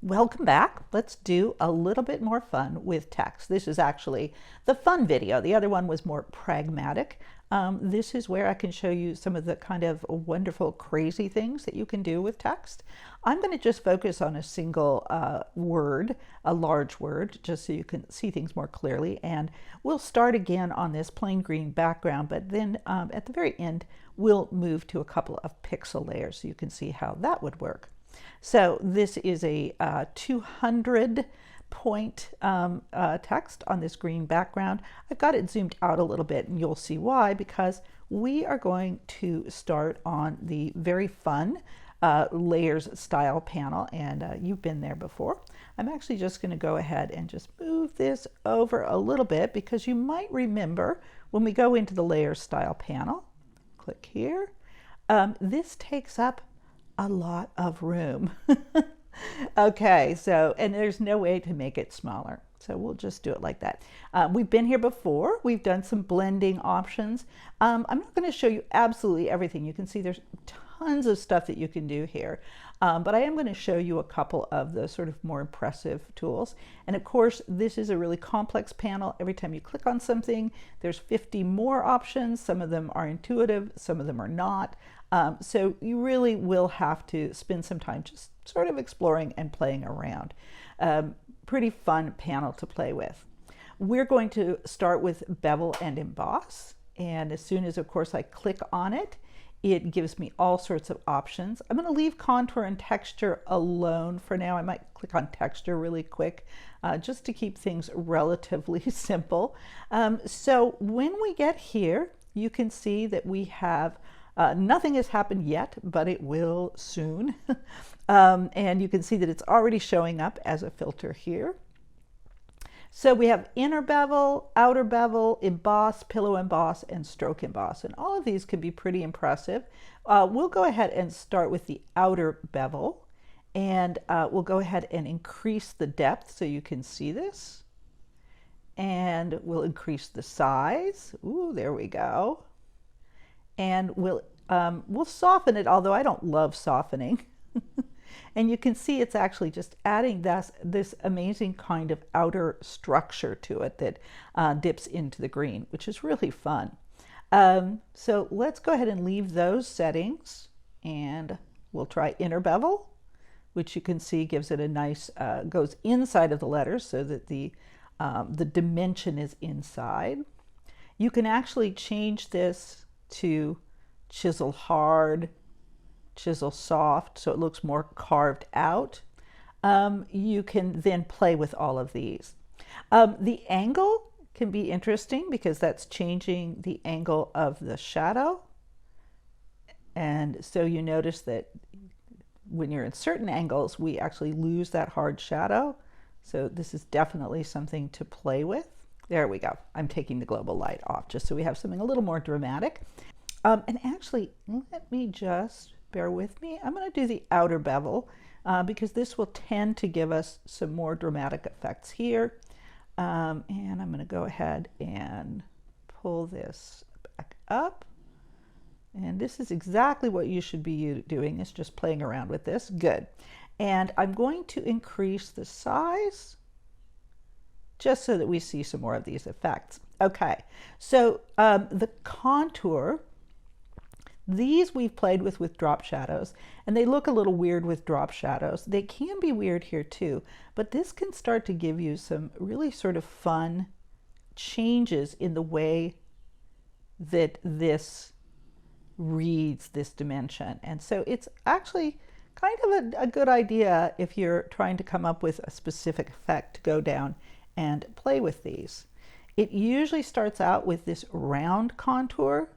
Welcome back. Let's do a little bit more fun with text. This is actually the fun video. The other one was more pragmatic. This is where I can show you some of the kind of wonderful, crazy things that you can do with text. I'm going to just focus on a single word, a large word, just so you can see things more clearly. And we'll start again on this plain green background, but then at the very end, we'll move to a couple of pixel layers so you can see how that would work. So this is a 200 point text on this green background. I've got it zoomed out a little bit and you'll see why, because we are going to start on the very fun layers style panel, and you've been there before. I'm actually just going to go ahead and just move this over a little bit, because you might remember when we go into the layers style panel, click here, this takes up a lot of room. Okay, so, and there's no way to make it smaller. So we'll just do it like that. We've been here before. We've done some blending options. I'm not going to show you absolutely everything. You can see there's tons of stuff that you can do here. But I am going to show you a couple of the sort of more impressive tools. And of course, this is a really complex panel. Every time you click on something, there's 50 more options. Some of them are intuitive, some of them are not. So you really will have to spend some time just sort of exploring and playing around. Pretty fun panel to play with. We're going to start with bevel and emboss. And as soon as, of course, I click on it, it gives me all sorts of options. I'm going to leave contour and texture alone for now. I might click on texture really quick just to keep things relatively simple. So when we get here, you can see that we have nothing has happened yet, but it will soon. And you can see that it's already showing up as a filter here. So we have inner bevel, outer bevel, emboss, pillow emboss, and stroke emboss. And all of these can be pretty impressive. We'll go ahead and start with the outer bevel. And we'll go ahead and increase the depth so you can see this. And we'll increase the size. Ooh, there we go. And we'll soften it, although I don't love softening. And you can see it's actually just adding this amazing kind of outer structure to it that dips into the green, which is really fun. So let's go ahead and leave those settings, and we'll try inner bevel, which you can see gives it a nice, goes inside of the letters so that the dimension is inside. You can actually change this to chisel hard, chisel soft, so it looks more carved out. You can then play with all of these. The angle can be interesting because that's changing the angle of the shadow. And so you notice that when you're in certain angles, we actually lose that hard shadow. So this is definitely something to play with. There we go. I'm taking the global light off just so we have something a little more dramatic. And actually, let me just bear with me. I'm going to do the outer bevel because this will tend to give us some more dramatic effects here. And I'm going to go ahead and pull this back up. And this is exactly what you should be doing, is just playing around with this. Good. And I'm going to increase the size just so that we see some more of these effects. Okay, so the contour, these we've played with drop shadows, and they look a little weird with drop shadows. They can be weird here too, but this can start to give you some really sort of fun changes in the way that this reads this dimension. And so it's actually kind of a good idea if you're trying to come up with a specific effect to go down and play with these. It usually starts out with this round contour.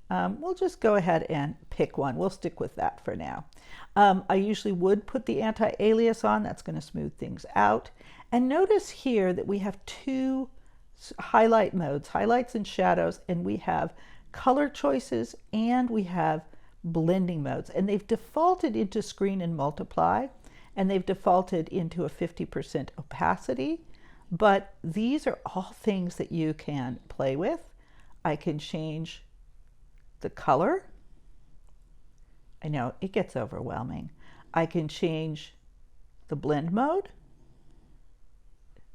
We'll just go ahead and pick one. We'll stick with that for now. I usually would put the anti-alias on. That's going to smooth things out. And notice here that we have two highlight modes, highlights and shadows, and we have color choices and we have blending modes. And they've defaulted into screen and multiply, and they've defaulted into a 50% opacity. But these are all things that you can play with. I can change the color. I know it gets overwhelming. I can change the blend mode.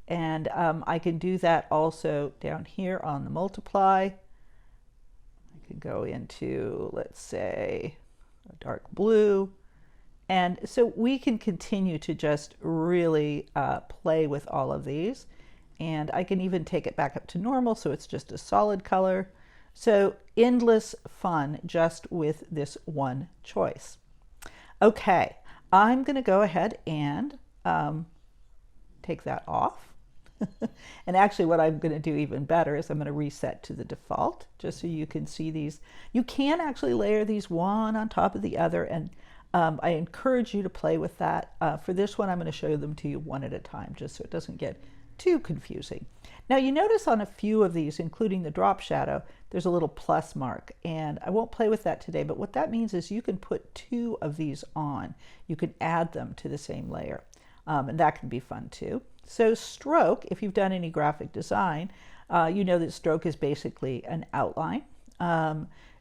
And I can do that also down here on the multiply. I could go into, let's say, a dark blue. And so we can continue to just really play with all of these. And I can even take it back up to normal, so it's just a solid color. So endless fun just with this one choice. Okay, I'm going to go ahead and take that off. And actually what I'm going to do even better is I'm going to reset to the default just so you can see these. You can actually layer these one on top of the other, and I encourage you to play with that. For this one, I'm going to show them to you one at a time just so it doesn't get too confusing. Now you notice on a few of these, including the drop shadow, there's a little plus mark, and I won't play with that today, but what that means is you can put two of these on. You can add them to the same layer, and that can be fun too. So stroke, if you've done any graphic design, you know that stroke is basically an outline.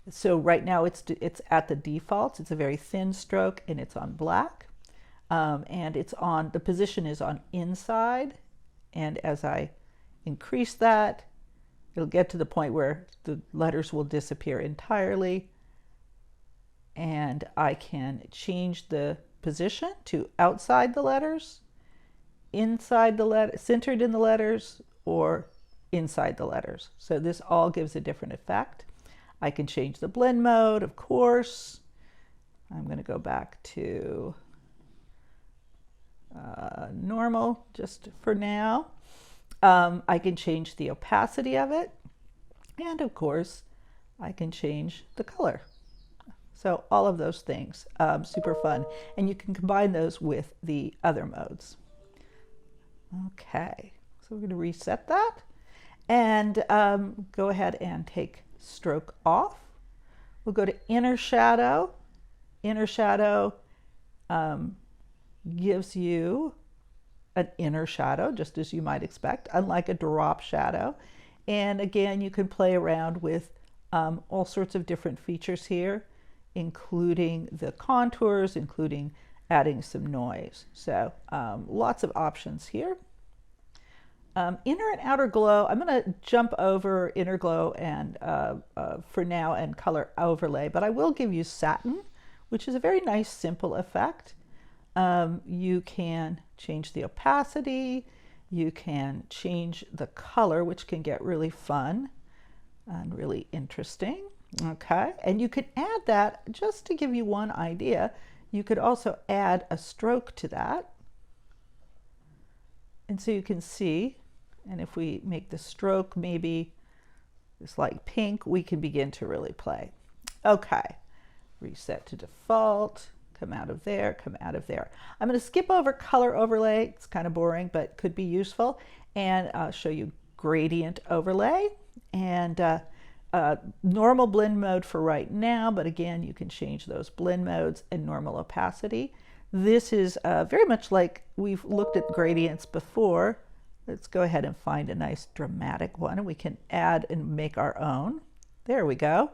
So right now it's at the default. It's a very thin stroke and it's on black, and it's on, the position is on inside. And as I increase that, it'll get to the point where the letters will disappear entirely. And I can change the position to outside the letters, inside the letter, centered in the letters, or inside the letters. So this all gives a different effect. I can change the blend mode, of course. I'm going to go back to normal just for now. I can change the opacity of it, and of course I can change the color. So all of those things, super fun, and you can combine those with the other modes. Okay, so we're going to reset that and go ahead and take stroke off. We'll go to inner shadow. Inner shadow gives you an inner shadow, just as you might expect, unlike a drop shadow. And again, you can play around with all sorts of different features here, including the contours, including adding some noise. So lots of options here. Inner and outer glow, I'm going to jump over inner glow and for now and color overlay, but I will give you satin, which is a very nice simple effect. You can change the opacity, you can change the color, which can get really fun and really interesting. Okay, and you could add that, just to give you one idea, you could also add a stroke to that. And so you can see, and if we make the stroke maybe this light pink, we can begin to really play. Okay, reset to default, come out of there, come out of there. I'm going to skip over color overlay. It's kind of boring, but could be useful, and show you gradient overlay and normal blend mode for right now, but again, you can change those blend modes and normal opacity. This is very much like we've looked at gradients before. Let's go ahead and find a nice dramatic one, and we can add and make our own. There we go.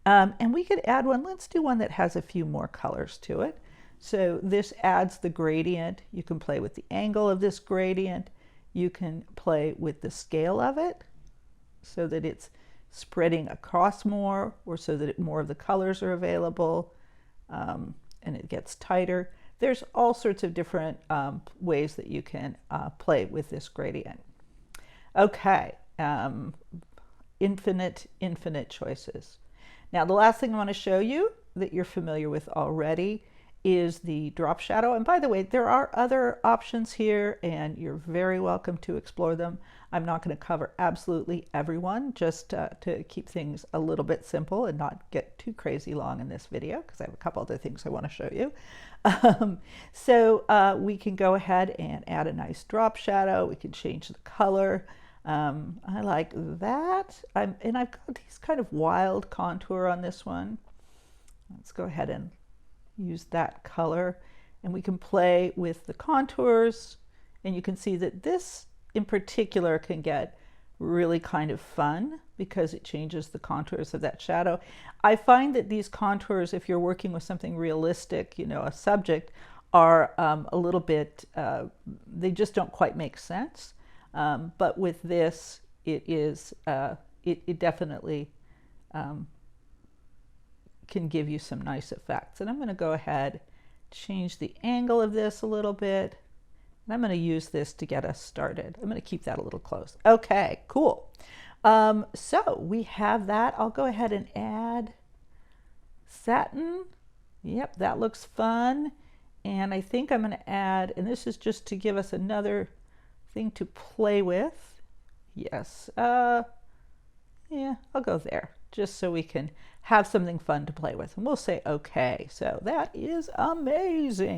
And we could add one. Let's do one that has a few more colors to it. So this adds the gradient. You can play with the angle of this gradient. You can play with the scale of it so that it's spreading across more, or so that more of the colors are available, and it gets tighter. There's all sorts of different ways that you can play with this gradient. Okay, infinite choices. Now the last thing I want to show you that you're familiar with already is the drop shadow. And by the way, there are other options here, and you're very welcome to explore them. I'm not going to cover absolutely everyone, just to keep things a little bit simple and not get too crazy long in this video, because I have a couple other things I want to show you. So we can go ahead and add a nice drop shadow. We can change the color. I like that. And I've got these kind of wild contour on this one. Let's go ahead and use that color, and we can play with the contours, and you can see that this in particular can get really kind of fun because it changes the contours of that shadow. I find that these contours, if you're working with something realistic, you know, a subject, are a little bit, they just don't quite make sense. But with this, it is, it definitely can give you some nice effects. And I'm going to go ahead, change the angle of this a little bit. And I'm going to use this to get us started. I'm going to keep that a little close. Okay, cool. So we have that. I'll go ahead and add satin. Yep, that looks fun. And I think I'm going to add, and this is just to give us another thing to play with. Yes, yeah, I'll go there just so we can have something fun to play with. And we'll say okay. So that is amazing.